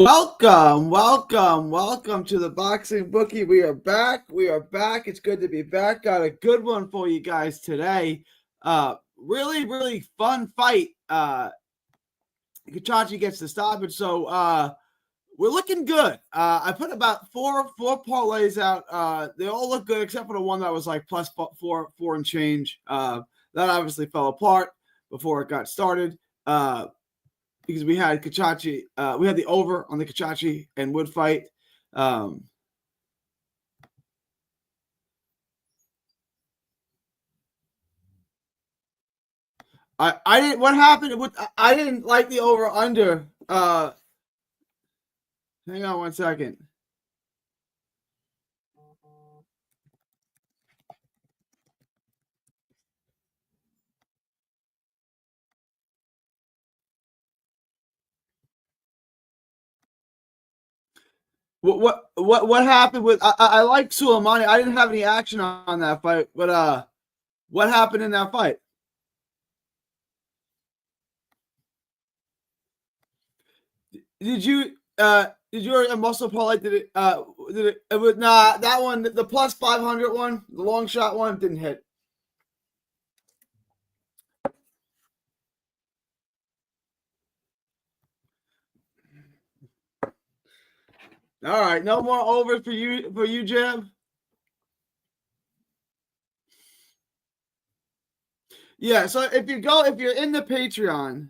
Welcome to the Boxing Bookie. We are back. It's good to be back. Got a good one for you guys today. Really fun fight. Cacace gets the stoppage, so we're looking good. I put about four parlays out. They all look good except for the one that was like plus four and change. That obviously fell apart before it got started. Because we had Cacace, we had the over on the Cacace and Wood fight. I didn't. What happened? I didn't like the over under. Hang on 1 second. What happened with? I like Soleimani. I didn't have any action on that fight, but what happened in that fight? Did you already muscle parlay? Did it was nah, that one, the plus 500 one, the long shot one, didn't hit. All right, no more overs for you, Jam. Yeah, so if you're in the Patreon,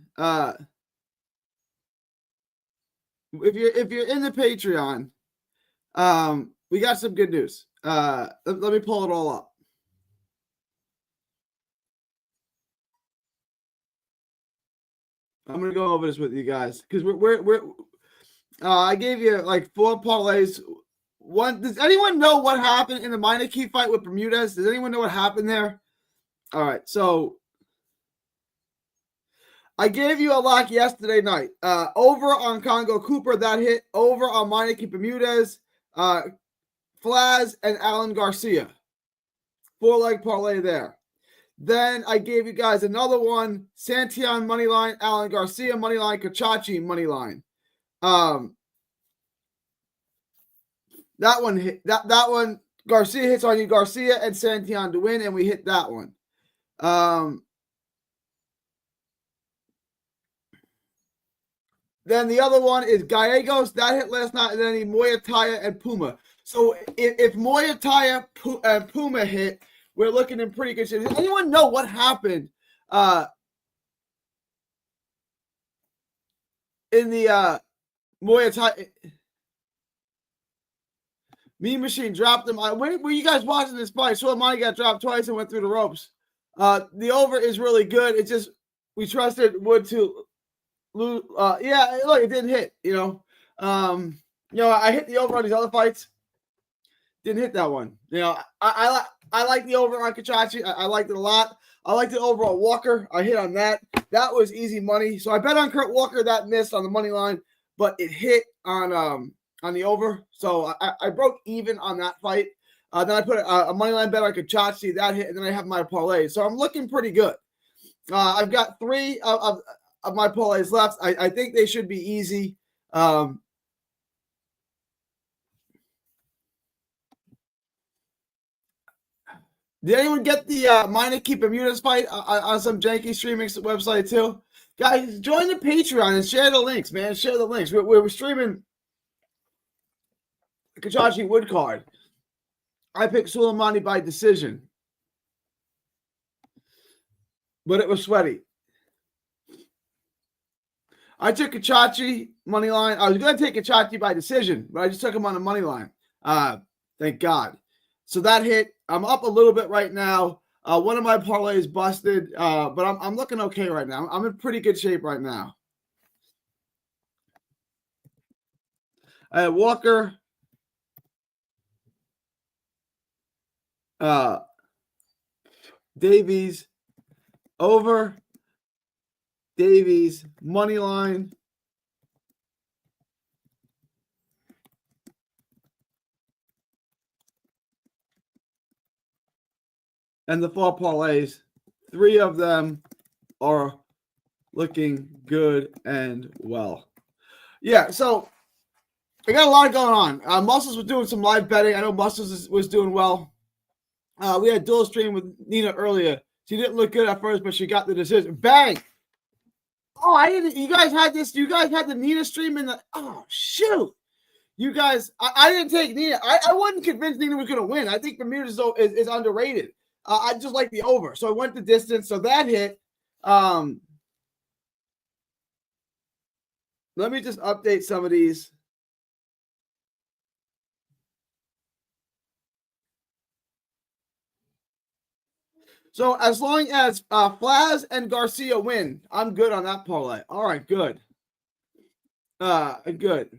if you're in the Patreon, we got some good news. Let me pull it all up. I'm gonna go over this with you guys because we're I gave you like four parlays. One, does anyone know what happened in the minor key fight with Bermudez? Does anyone know what happened there? All right, so I gave you a lock yesterday night. Over on Congo Cooper, that hit. Over on minor key Bermudez, Flaz, and Alan Garcia. 4-leg parlay there. Then I gave you guys another one: Santillan moneyline, Alan Garcia moneyline, Cacace moneyline. That one hit. That one, Garcia hits on you, Garcia and Santillan to win, and we hit that one. Then the other one is Gallegos. That hit last night, and then the Muay Thai and Puma. So if Muay Thai and Puma hit, we're looking in pretty good shape. Does anyone know what happened in the Muay Thai? Mean Machine dropped him. Were you guys watching this fight? Soleimani got dropped twice and went through the ropes. The over is really good. It's just we trusted Wood to lose. Yeah, look, it didn't hit. I hit the over on these other fights. Didn't hit that one. I like the over on Cacace. I liked it a lot. I liked it over on Walker. I hit on that. That was easy money. So I bet on Kurt Walker. That missed on the money line, but it hit on the over. So I broke even on that fight. Then I put a money line bet on Cacace. That hit, and then I have my parlay. So I'm looking pretty good. I've got 3 of my parlays left. I think they should be easy. Did anyone get the minor key Bermudez fight on some janky streaming website too? Guys, join the Patreon and share the links, man. Share the links. We're streaming Cacace Wood card. I picked Soleimani by decision, but it was sweaty. I took Cacace money line. I was going to take Cacace by decision, but I just took him on the money line. Thank God. So that hit. I'm up a little bit right now. One of my parlays busted, but I'm looking okay right now. I'm in pretty good shape right now. I had Walker, Davies, over, Davies, money line. And the 4 parlays, 3 of them are looking good and well. Yeah, so I got a lot going on. Muscles was doing some live betting. I know Muscles was doing well. We had dual stream with Nina earlier. She didn't look good at first, but she got the decision. Bang! Oh, I didn't. You guys had this. You guys had the Nina stream in the. Oh shoot! You guys, I didn't take Nina. I wasn't convinced Nina was going to win. I think Ramirez is underrated. I just like the over, so I went the distance. So that hit. Let me just update some of these. So as long as Flaz and Garcia win, I'm good on that parlay. All right, good. Good.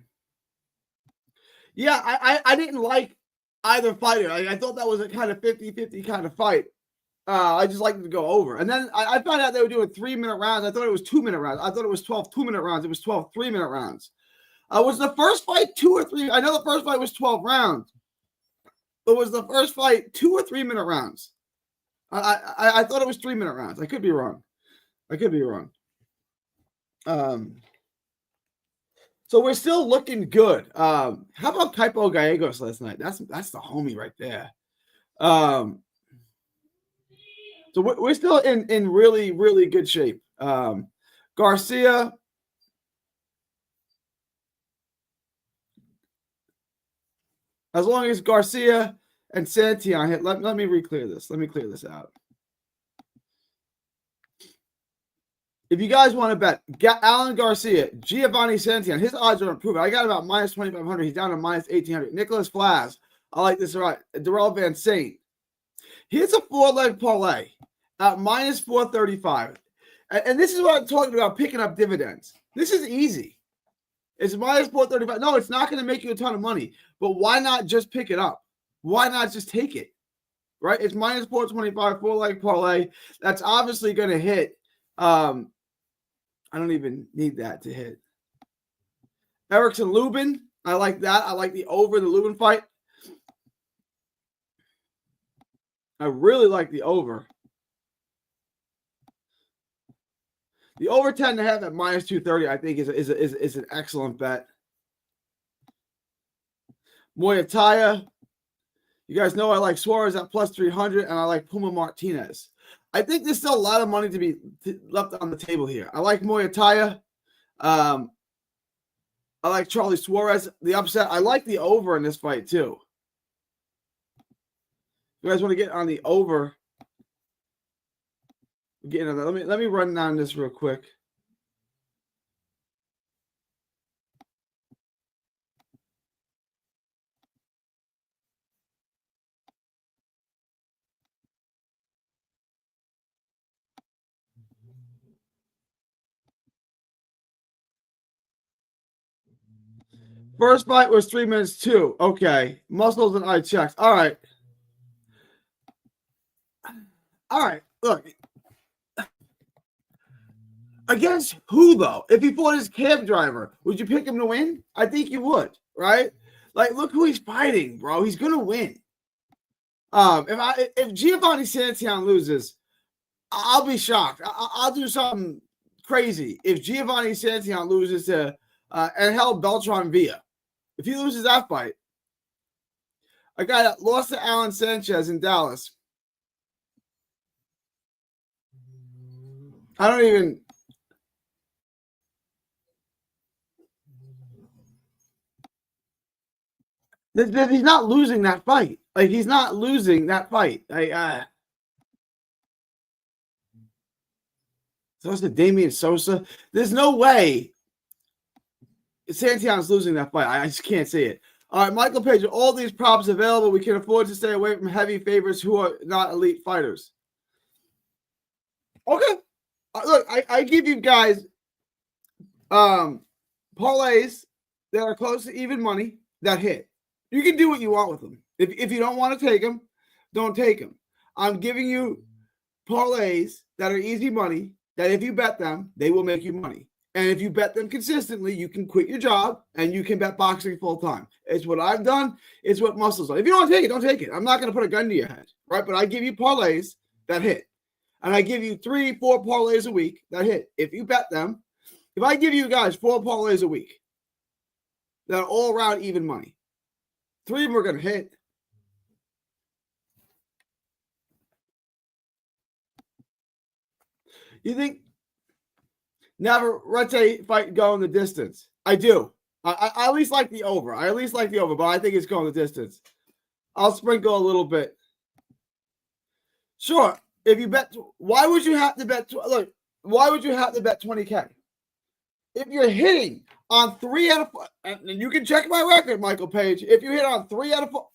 Yeah, I didn't like either fighter. I thought that was a kind of 50-50 kind of fight. I just liked it to go over. And then I found out they were doing 3-minute rounds. I thought it was 2-minute rounds. I thought it was 12 2-minute rounds. It was 12 3-minute rounds. Was the first fight 2 or 3? I know the first fight was 12 rounds. But was the first fight 2 or 3-minute rounds? I thought it was 3-minute rounds. I could be wrong. So we're still looking good. How about Kaipo Gallegos last night? That's the homie right there. So we're still in really, really good shape. Garcia. As long as Garcia and Santillan hit, let me re-clear this. Let me clear this out. If you guys want to bet, Alan Garcia, Giovanni Santillan, his odds are improving. I got about minus 2,500. He's down to minus 1,800. Nicholas Flaz, I like this a lot. Darrell Van Saint. Here's a 4-leg parlay at minus 435. And this is what I'm talking about, picking up dividends. This is easy. It's minus 435. No, it's not going to make you a ton of money. But why not just pick it up? Why not just take it? Right? It's minus 425, 4-leg parlay. That's obviously going to hit. I don't even need that to hit. Erickson Lubin, I like that. I like the over the Lubin fight. I really like the over. The over 10.5 at minus 230, I think, is an excellent bet. Moyataya. You guys know I like Suarez at plus 300, and I like Puma Martinez. I think there's still a lot of money to be left on the table here. I like Moyataya. I like Charlie Suarez, the upset. I like the over in this fight, too. You guys want to get on the over? Get into that. Let me run down this real quick. First fight was 3 minutes, 2. Okay. Muscles and eye checks. All right. Look. Against who, though? If he fought his cab driver, would you pick him to win? I think you would, right? Like, look who he's fighting, bro. He's going to win. If Giovanni Santillan loses, I'll be shocked. I'll do something crazy if Giovanni Santillan loses to Angel Beltran Villa. If he loses that fight, a guy that lost to Alan Sanchez in Dallas. I don't even. He's not losing that fight. Like, he's not losing that fight. Sosa, Damian Sosa. There's no way Santillan's losing that fight. I just can't see it. All right, Michael Page, all these props available. We can afford to stay away from heavy favorites who are not elite fighters. Okay. Look, I give you guys parlays that are close to even money that hit. You can do what you want with them. If you don't want to take them, don't take them. I'm giving you parlays that are easy money that if you bet them, they will make you money. And if you bet them consistently, you can quit your job and you can bet boxing full time. It's what I've done. It's what Muscles done. If you don't take it, don't take it. I'm not going to put a gun to your head, right? But I give you parlays that hit. And I give you 3-4 parlays a week that hit. If you bet them, if I give you guys 4 parlays a week, that are all around even money. 3 of them are going to hit. You think Navarrete fight going the distance? I do. I at least like the over. I at least like the over, but I think it's going the distance. I'll sprinkle a little bit. Sure. If you bet, why would you have to bet? Look, why would you have to bet 20K? If you're hitting on 3 out of 4, and you can check my record, Michael Page. If you hit on 3 out of 4,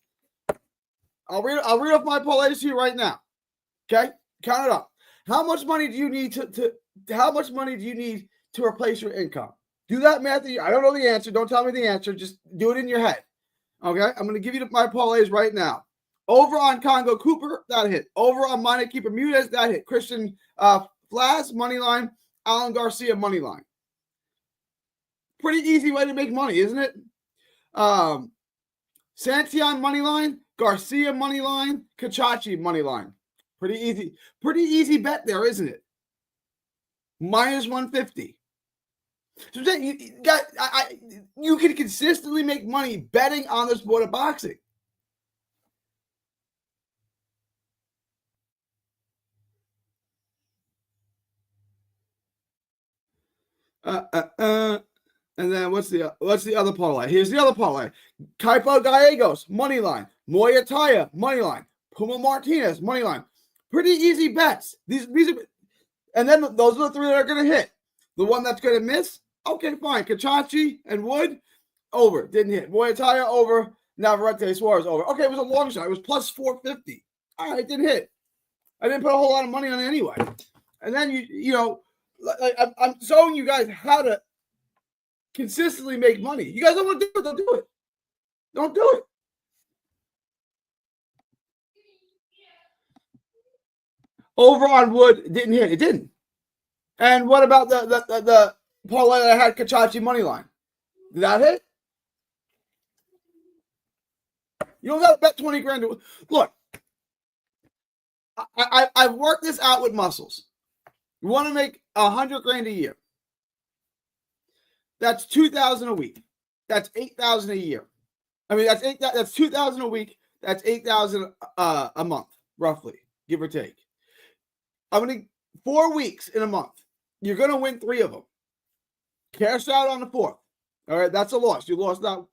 I'll read off my parlays to you right now. Okay, count it up. How much money do you need to how much money do you need to replace your income? Do that math. I don't know the answer. Don't tell me the answer. Just do it in your head. Okay, I'm going to give you my parlays right now. Over on Congo Cooper, that hit. Over on Meineke Bermudez, that hit. Christian Flas, money line. Alan Garcia, money line. Pretty easy way to make money, isn't it? Santillan, money line. Garcia, money line. Cacace, money line. Pretty easy. Pretty easy bet there, isn't it? Minus 150. So you can consistently make money betting on the sport of boxing. And then what's the other parlay? Here's the other parlay. Kaipo Gallegos, money line. Moyataya, money line. Puma Martinez, money line. Pretty easy bets. These are, and then those are the 3 that are going to hit. The one that's going to miss, okay, fine. Cacace and Wood, over. Didn't hit. Moyataya, over. Navarrete Suarez, over. Okay, it was a long shot. It was plus 450. All right, didn't hit. I didn't put a whole lot of money on it anyway. And then, you know, I'm showing you guys how to consistently make money. You guys don't want to do it, don't do it. Don't do it. Over on Wood, didn't hit. It didn't. And what about the parlay that I had Cacace money line? Did that hit? You don't got to bet 20 grand. Look, I've worked this out with muscles. You want to make 100 grand a year. That's 2,000 a week. That's 8,000 a year. I mean, that's 2,000 a week. That's 8,000 a month, roughly, give or take. I'm going to 4 weeks in a month. You're going to win 3 of them. Cash out on the 4th. All right, that's a loss. You lost that.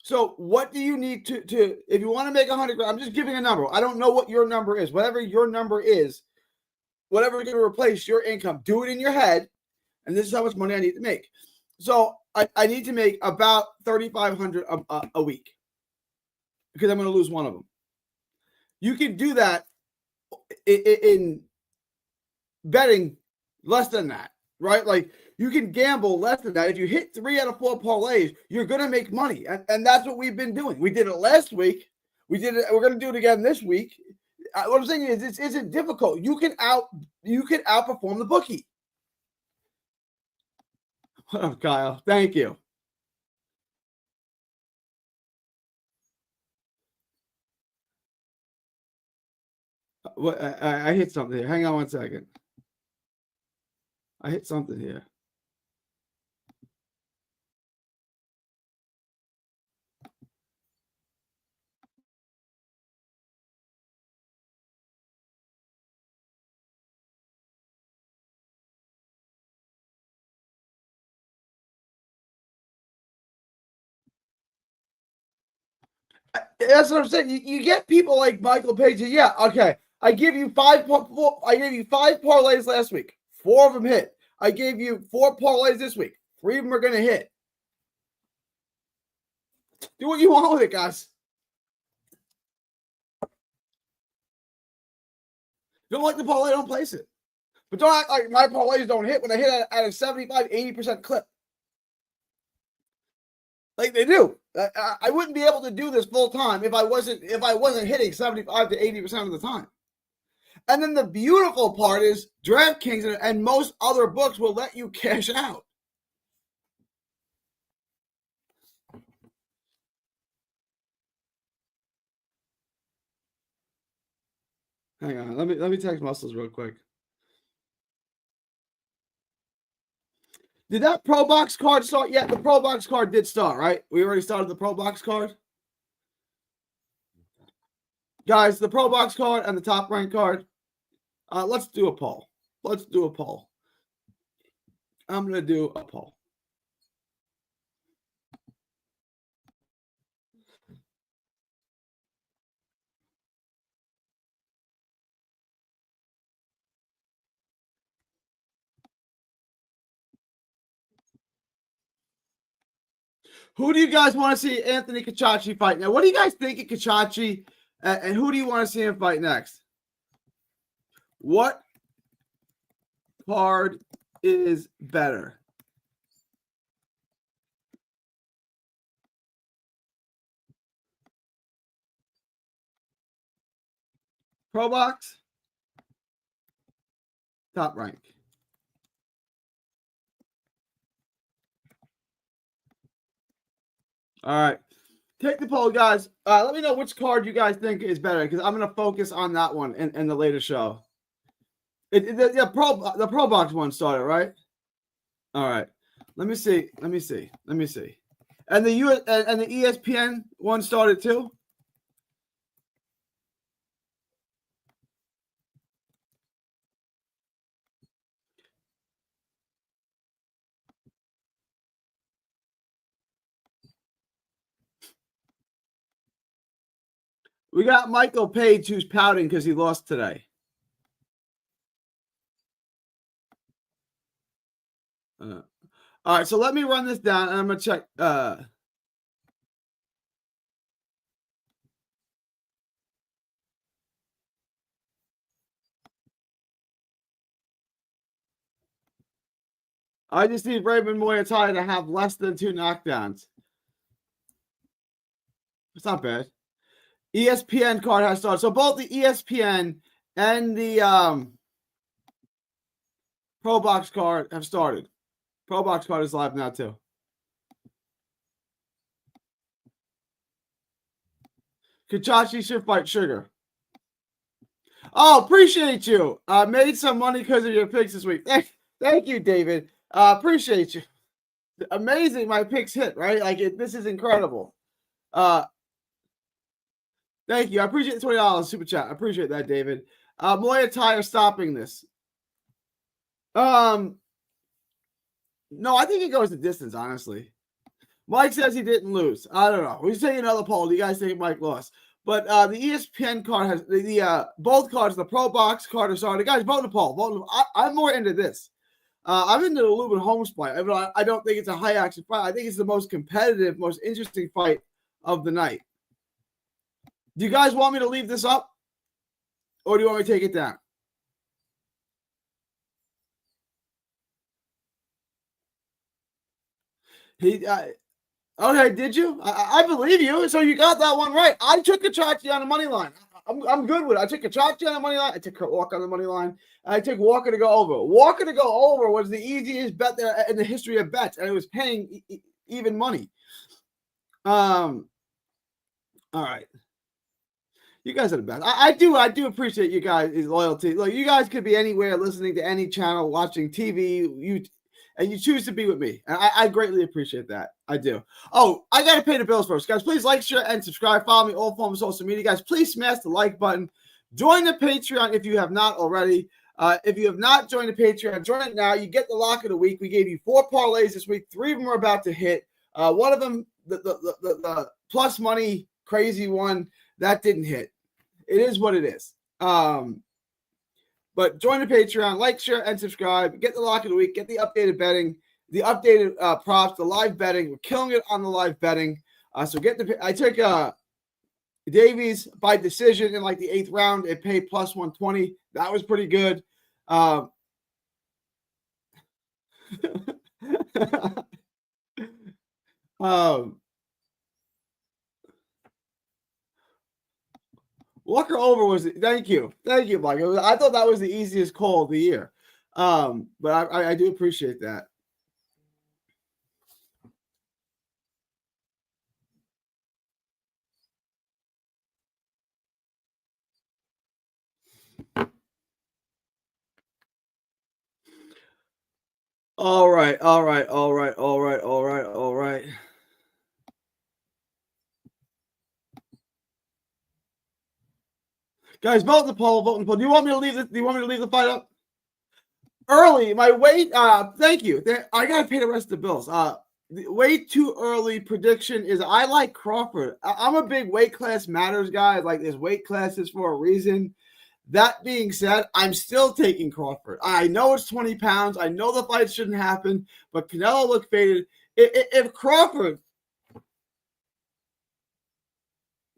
So what do you need to if you want to make 100 grand? I'm just giving a number. I don't know what your number is. Whatever your number is, whatever is going to replace your income, do it in your head. And this is how much money I need to make. So I need to make about $3,500 a week because I'm going to lose one of them. You can do that in betting less than that, right? Like you can gamble less than that. If you hit 3 out of 4 parlays, you're going to make money. And that's what we've been doing. We did it last week. We did it. We're going to do it again this week. What I'm saying is this isn't difficult. You can outperform the bookie. Oh, Kyle, thank you. What I hit something here. Hang on 1 second. I hit something here. That's what I'm saying. You get people like Michael Page. Yeah, okay. I gave you 5 parlays last week. 4 of them hit. I gave you 4 parlays this week. 3 of them are going to hit. Do what you want with it, guys. Don't like the parlay, don't place it. But don't act like my parlays don't hit when they hit at a 75, 80% clip. Like they do. I wouldn't be able to do this full time if I wasn't hitting 75 to 80% of the time. And then the beautiful part is DraftKings and most other books will let you cash out. Hang on, let me text Muscles real quick. Did that Pro Box card start yet? The Pro Box card did start, right? We already started the Pro Box card. Guys, the Pro Box card and the Top Rank card. Let's do a poll. Let's do a poll. I'm going to do a poll. Who do you guys want to see Anthony Cacace fight now? What do you guys think of Cacace, and who do you want to see him fight next? What card is better? Pro Box? Top Rank. All right. Take the poll, guys. Let me know which card you guys think is better, because I'm going to focus on that one in the later show. The Pro Box one started, right? All right. Let me see. And the ESPN one started too? We got Michael Page, who's pouting because he lost today. All right, so let me run this down, and I'm going to check. I just need Raymond Muay Thai to have less than 2 knockdowns. It's not bad. ESPN card has started. So both the ESPN and the Pro Box card have started. Pro Box card is live now too. Cacace should fight Sugar. Oh, appreciate you. Made some money because of your picks this week. Thank you, David. Appreciate you. Amazing, my picks hit, right? Like this is incredible. Thank you. I appreciate the $20 super chat. I appreciate that, David. Muay Thai are stopping this. No, I think it goes the distance, honestly. Mike says he didn't lose. I don't know. We're taking another poll. Do you guys think Mike lost? But the ESPN card has the both cards, the Pro Box card are started. Guys, vote in the poll. Vote. I'm more into this. I'm into the Lubin Holmes fight. I don't think it's a high action fight. I think it's the most competitive, most interesting fight of the night. Do you guys want me to leave this up, or do you want me to take it down? Okay, did you? I believe you. So you got that one right. I took Cacace on the money line. I'm good with it. I took Cacace on the money line. I took Walker on the money line. And I took Walker to go over. Walker to go over was the easiest bet there in the history of bets, and it was paying even money. All right. You guys are the best. I do appreciate you guys' loyalty. Look, you guys could be anywhere, listening to any channel, watching TV, and you choose to be with me. And I greatly appreciate that. I do. Oh, I got to pay the bills first. Guys, please like, share, and subscribe. Follow me all forms of social media. Guys, please smash the like button. Join the Patreon if you have not already. If you have not joined the Patreon, join it now. You get the lock of the week. We gave you 4 parlays this week. 3 of them are about to hit. One of them, the plus money crazy one, that didn't hit. It is what it is. But join the Patreon, like, share, and subscribe. Get the lock of the week. Get the updated betting, the updated props, the live betting. We're killing it on the live betting. So get the. I took Davies by decision in like the 8th round. It paid plus 120. That was pretty good. Walker over was thank you, Mike. I thought that was the easiest call of the year, but I do appreciate that. All right, all right, all right, all right, all right, all right. Guys, vote in the poll. Vote in the poll. Do you want me to leave the? Do you want me to leave the fight up early? My weight. Thank you. I gotta pay the rest of the bills. Way too early prediction is I like Crawford. I'm a big weight class matters guy. Like there's weight classes for a reason. That being said, I'm still taking Crawford. I know it's 20 pounds. I know the fight shouldn't happen, but Canelo looked faded. If Crawford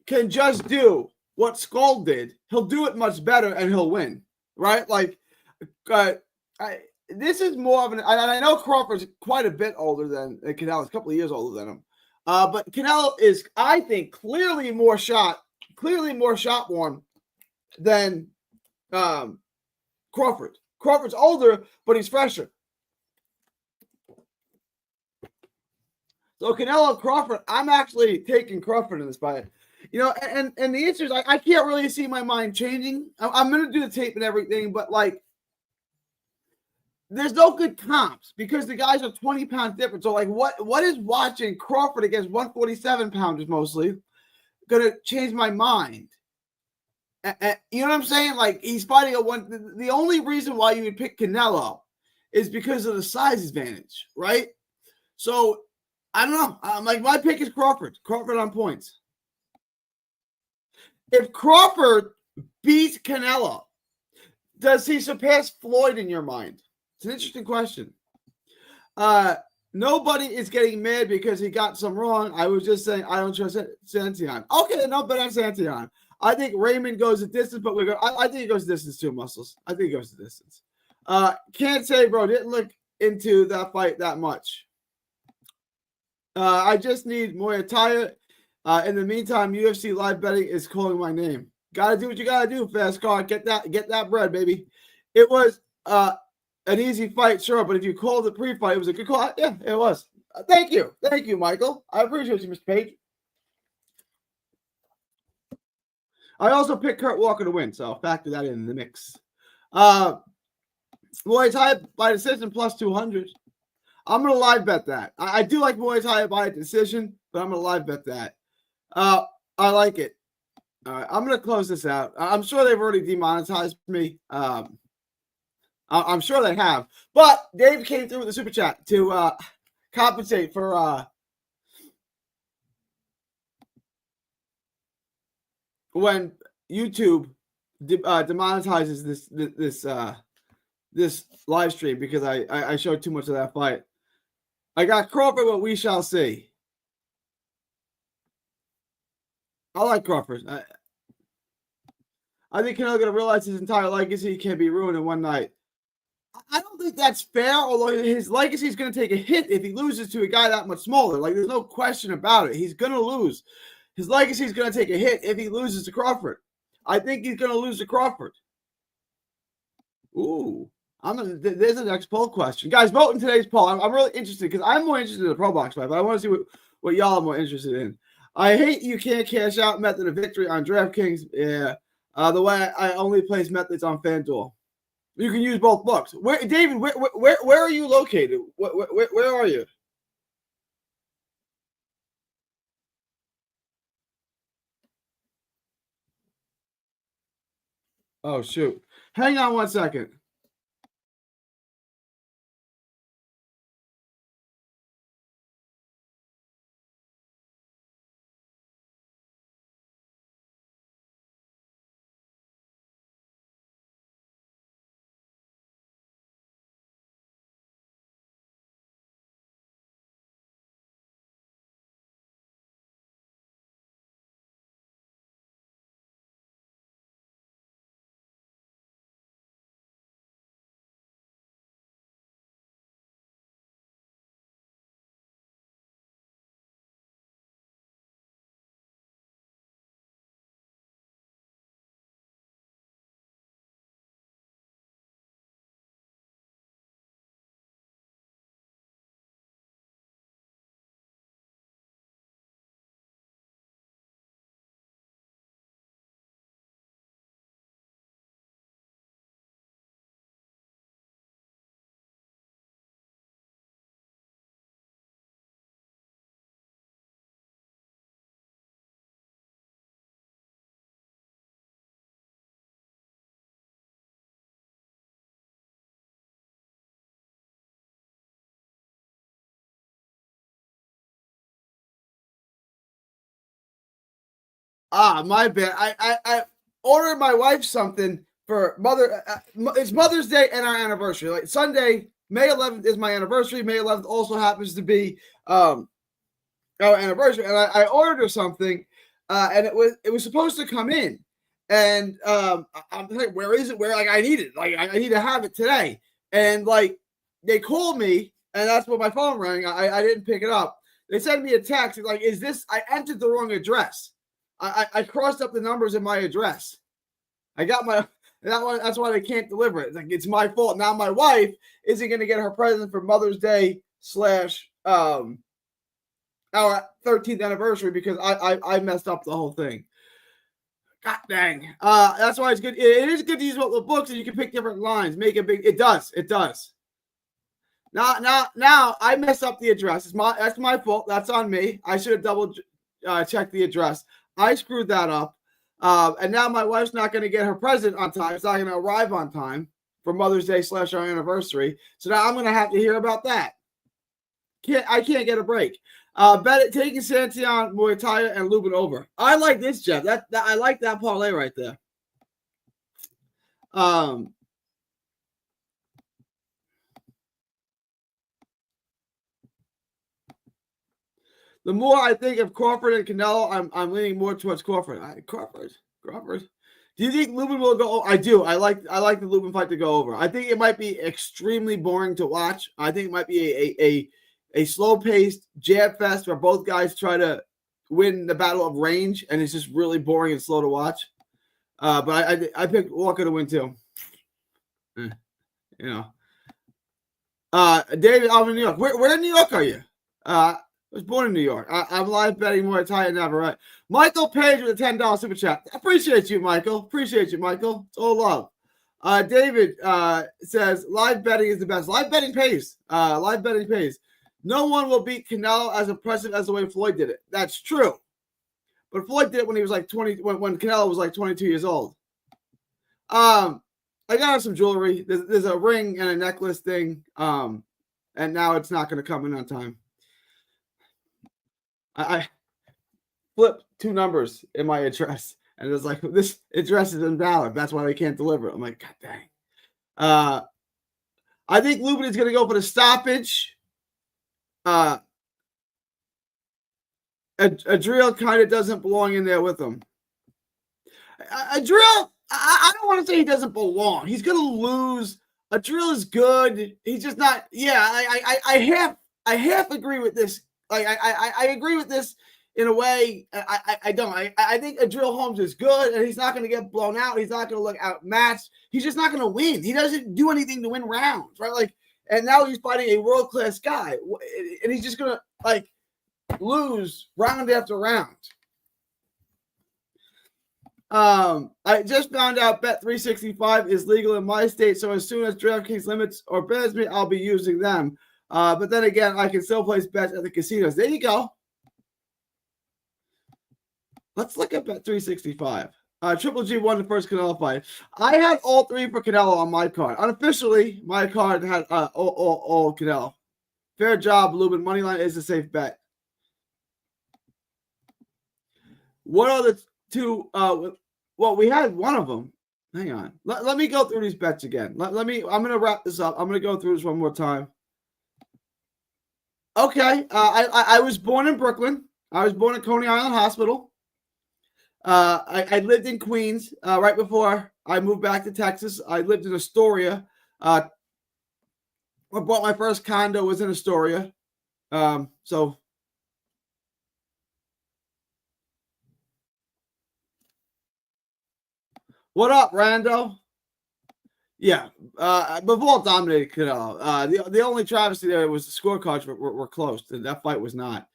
can just do what Skull did, he'll do it much better and he'll win, right? Like, uh, this is more of an. I know Crawford's quite a bit older than Canelo. He's a couple of years older than him, but Canelo is, I think, clearly more shot born than Crawford. Crawford's older, but he's fresher. So Canelo Crawford, I'm actually taking Crawford in this fight. You know, and the answer is I can't really see my mind changing. I'm going to do the tape and everything, but like, there's no good comps because the guys are 20 pounds different. So like, what is watching Crawford against 147 pounders mostly going to change my mind? You know what I'm saying? Like he's fighting a one. The only reason why you would pick Canelo is because of the size advantage, right? So I don't know. I'm like my pick is Crawford. Crawford on points. If Crawford beats Canelo, does he surpass Floyd in your mind? It's an interesting question. Nobody is getting mad because he got some wrong. I was just saying I don't trust Santion. Okay, no, but I'm Santion. I think Raymond goes the distance, but I think he goes the distance too, Muscles. I think he goes the distance. Can't say, bro, didn't look into that fight that much. I just need Muay Thai. In the meantime, UFC live betting is calling my name. Gotta do what you gotta do, fast car. Get that bread, baby. It was an easy fight, sure, but if you called the pre-fight, it was a good call. Yeah, it was. Thank you, Michael. I appreciate you, Mr. Page. I also picked Kurt Walker to win, so I'll factor that in the mix. Muay Thai by decision plus 200. I'm gonna live bet that. I do like Muay Thai by decision, but I'm gonna live bet that. I like it. All right, I'm gonna close this out. I'm sure they've already demonetized me. I'm sure they have, but Dave came through with a super chat to compensate for when YouTube demonetizes this live stream because I showed too much of that fight. I got Crawford, but we shall see. I like Crawford. I think Canelo's going to realize his entire legacy can be ruined in one night. I don't think that's fair, although his legacy is going to take a hit if he loses to a guy that much smaller. Like, there's no question about it. He's going to lose. His legacy is going to take a hit if he loses to Crawford. I think he's going to lose to Crawford. Ooh. There's the next poll question. Guys, vote in today's poll. I'm really interested because I'm more interested in the Pro Box fight, but I want to see what y'all are more interested in. I hate you can't cash out method of victory on DraftKings. Yeah. The way I only place methods on FanDuel. You can use both books. David, where are you located? Where are you? Oh, shoot. Hang on one second. My bad. I ordered my wife something for it's Mother's Day and our anniversary. Like Sunday, May 11th is my anniversary. May 11th also happens to be our anniversary, and I ordered her something, and it was supposed to come in, and I'm like, where is it? Where, like, I need it. Like, I need to have it today. And like, they called me, and that's when my phone rang. I didn't pick it up. They sent me a text like, "Is this?" I entered the wrong address. I crossed up the numbers in my address. I got that one. That's why they can't deliver it. It's my fault. Now my wife isn't going to get her present for Mother's Day / our 13th anniversary because I messed up the whole thing. God dang. That's why it's good. It is good to use multiple books and you can pick different lines. Make it big. It does. Now I messed up the address. That's my fault. That's on me. I should have double checked the address. I screwed that up. And now my wife's not going to get her present on time. It's not going to arrive on time for Mother's Day / our anniversary. So now I'm going to have to hear about that. I can't get a break. Bet it taking Santion, Muay Thai, and Lubin over. I like this, Jeff. I like that parlay right there. The more I think of Crawford and Canelo, I'm leaning more towards Crawford. Crawford. Do you think Lubin will go? I do. I like the Lubin fight to go over. I think it might be extremely boring to watch. I think it might be a slow-paced jab fest where both guys try to win the battle of range, and it's just really boring and slow to watch. But I picked Walker to win too. David, I'm in New York. Where in New York are you? I was born in New York. I'm live betting Muay Thai and Navarrete. Michael Page with a $10 super chat. Appreciate you, Michael. It's all love. David says live betting is the best. Live betting pays. No one will beat Canelo as impressive as the way Floyd did it. That's true. But Floyd did it when he was like 20, when Canelo was like 22 years old. I got some jewelry. There's a ring and a necklace thing. And now it's not going to come in on time. I flipped 2 numbers in my address, and it was like, this address is invalid. That's why they can't deliver it. I'm like, God dang. I think Lubin is going to go for the stoppage. Adriel kind of doesn't belong in there with him. Adriel, I don't want to say he doesn't belong. He's going to lose. Adriel is good. He's just not. Yeah, I half agree with this. Like I agree with this in a way. I don't. I think Adriel Holmes is good, and he's not going to get blown out. He's not going to look outmatched. He's just not going to win. He doesn't do anything to win rounds, right? Like, and now he's fighting a world-class guy, and he's just going to like lose round after round. I just found out Bet365 is legal in my state, so as soon as DraftKings limits or bans me, I'll be using them. But then again, I can still place bets at the casinos. There you go. Let's look at Bet365. Triple G won the first Canelo fight. I had all 3 for Canelo on my card. Unofficially, my card had all Canelo. Fair job, Lubin. Moneyline is a safe bet. What are the 2? Well, we had one of them. Hang on. Let me go through these bets again. I'm going to wrap this up. I'm going to go through this one more time. Okay. I was born in Brooklyn. I was born at Coney Island Hospital. I lived in Queens right before I moved back to Texas. I lived in Astoria. I bought my first condo was in Astoria. So what up, Rando? Yeah, Bivol dominated Canelo. The only travesty there was the scorecards were close. That fight was not.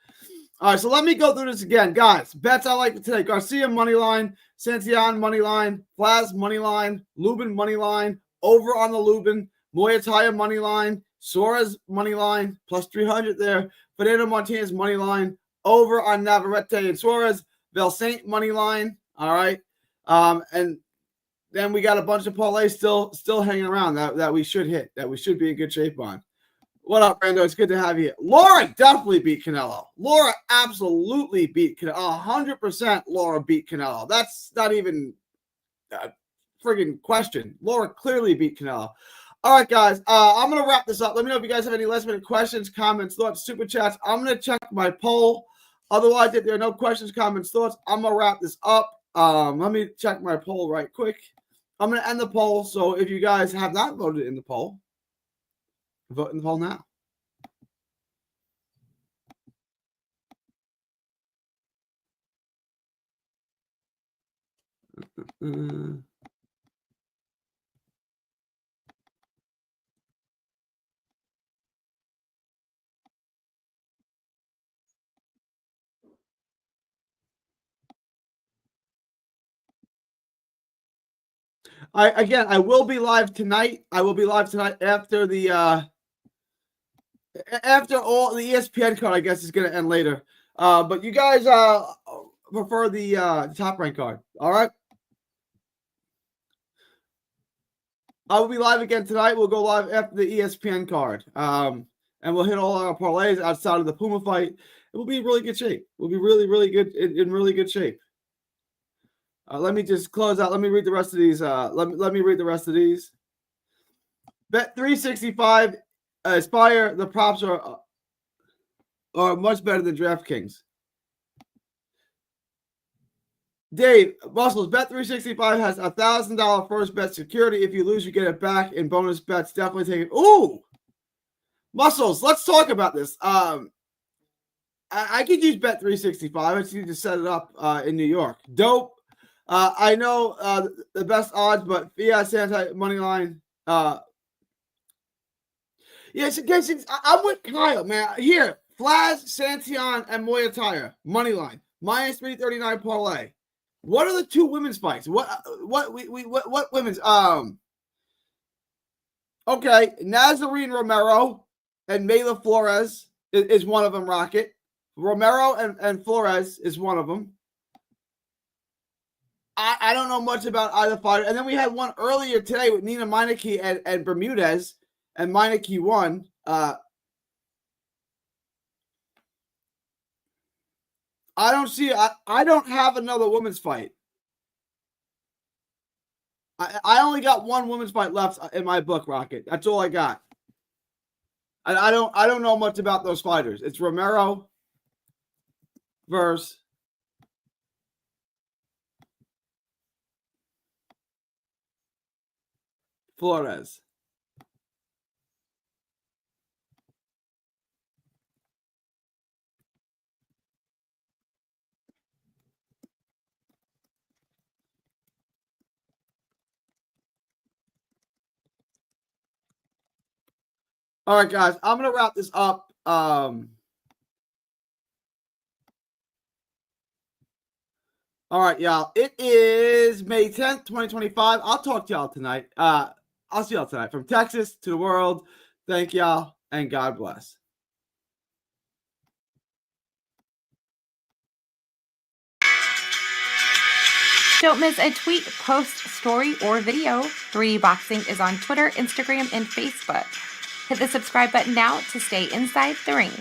All right, so let me go through this again. Guys, bets I like today. Garcia, money line. Santillan, money line. Flaz, money line. Lubin, money line. Over on the Lubin. Muay Thai, money line. Suarez, money line. Plus 300 there. Fernando Martinez, money line. Over on Navarrete and Suarez. Belsaint, money line. All right. And then we got a bunch of parlays still hanging around that we should hit, that we should be in good shape on. What up, Brando? It's good to have you. Laura definitely beat Canelo. Laura absolutely beat Canelo. 100% Laura beat Canelo. That's not even a friggin' question. Laura clearly beat Canelo. All right, guys. I'm going to wrap this up. Let me know if you guys have any last-minute questions, comments, thoughts, super chats. I'm going to check my poll. Otherwise, if there are no questions, comments, thoughts, I'm going to wrap this up. Let me check my poll right quick. I'm going to end the poll. So if you guys have not voted in the poll, vote in the poll now. I will be live tonight. I will be live tonight after the after all the ESPN card, I guess, is going to end later. But you guys prefer the top rank card. All right. I will be live again tonight. We'll go live after the ESPN card. And we'll hit all our parlays outside of the Puma fight. It will be in really good shape. We'll be really, really good in really good shape. Let me just close out. Let me read the rest of these. Let me read the rest of these. Bet 365, Aspire. The props are much better than DraftKings. Dave, Muscles, Bet 365 has $1,000 first bet security. If you lose, you get it back in bonus bets. Definitely take it. Ooh, Muscles, let's talk about this. I could use Bet 365. I just need to set it up in New York. Dope. I know the best odds, but Fiat Santa money line. Yes, I'm with Kyle, man. Here, Flaz, Santion, and Muay Thai money line minus 339 parlay. What are the two women's fights? What women's? Okay, Nazarene Romero and Mayla Flores is one of them. Rocket Romero and Flores is one of them. I don't know much about either fighter. And then we had one earlier today with Nina Meineke and Bermudez, and Meineke won. I don't see. I don't have another women's fight. I only got one women's fight left in my book, Rocket. That's all I got. And I don't know much about those fighters. It's Romero versus Flores. All right, guys, I'm going to wrap this up. All right, y'all. It is May 10th, 2025. I'll talk to y'all tonight. I'll see y'all tonight. From Texas to the world, thank y'all, and God bless. Don't miss a tweet, post, story, or video. 3D Boxing is on Twitter, Instagram, and Facebook. Hit the subscribe button now to stay inside the ring.